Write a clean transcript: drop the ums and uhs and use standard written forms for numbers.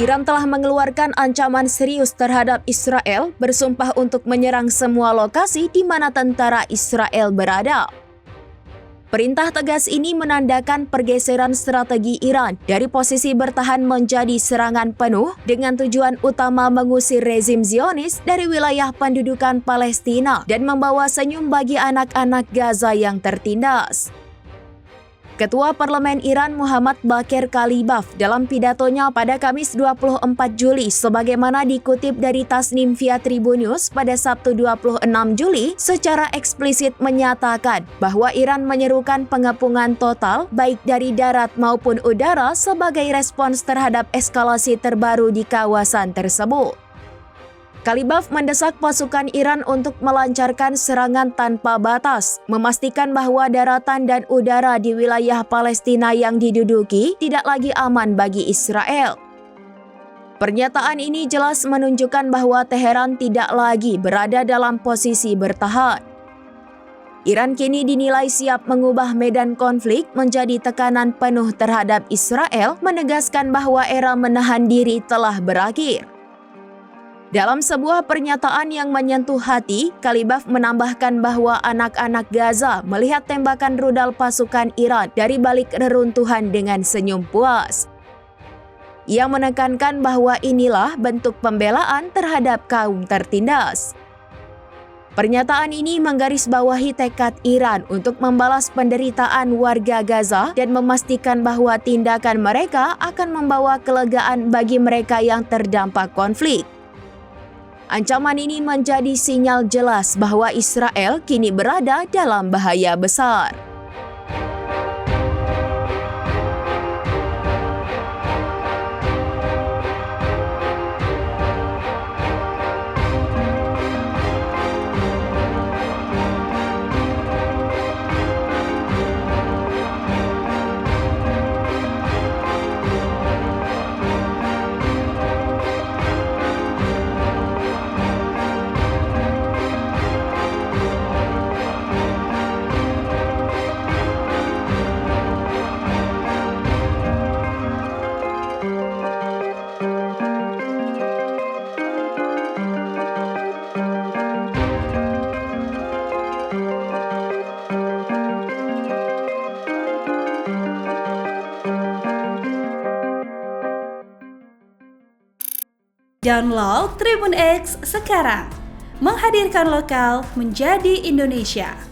Iran telah mengeluarkan ancaman serius terhadap Israel, bersumpah untuk menyerang semua lokasi di mana tentara Israel berada. Perintah tegas ini menandakan pergeseran strategi Iran dari posisi bertahan menjadi serangan penuh dengan tujuan utama mengusir rezim Zionis dari wilayah pendudukan Palestina dan membawa senyum bagi anak-anak Gaza yang tertindas. Ketua Parlemen Iran Muhammad Baqir Kalibaf dalam pidatonya pada Kamis 24 Juli sebagaimana dikutip dari Tasnim via Tribun News pada Sabtu 26 Juli secara eksplisit menyatakan bahwa Iran menyerukan pengepungan total baik dari darat maupun udara sebagai respons terhadap eskalasi terbaru di kawasan tersebut. Kalibaf mendesak pasukan Iran untuk melancarkan serangan tanpa batas, memastikan bahwa daratan dan udara di wilayah Palestina yang diduduki tidak lagi aman bagi Israel. Pernyataan ini jelas menunjukkan bahwa Teheran tidak lagi berada dalam posisi bertahan. Iran kini dinilai siap mengubah medan konflik menjadi tekanan penuh terhadap Israel, menegaskan bahwa era menahan diri telah berakhir. Dalam sebuah pernyataan yang menyentuh hati, Kalibaf menambahkan bahwa anak-anak Gaza melihat tembakan rudal pasukan Iran dari balik reruntuhan dengan senyum puas. Ia menekankan bahwa inilah bentuk pembelaan terhadap kaum tertindas. Pernyataan ini menggarisbawahi tekad Iran untuk membalas penderitaan warga Gaza dan memastikan bahwa tindakan mereka akan membawa kelegaan bagi mereka yang terdampak konflik. Ancaman ini menjadi sinyal jelas bahwa Israel kini berada dalam bahaya besar. Download Tribun X sekarang, menghadirkan lokal menjadi Indonesia.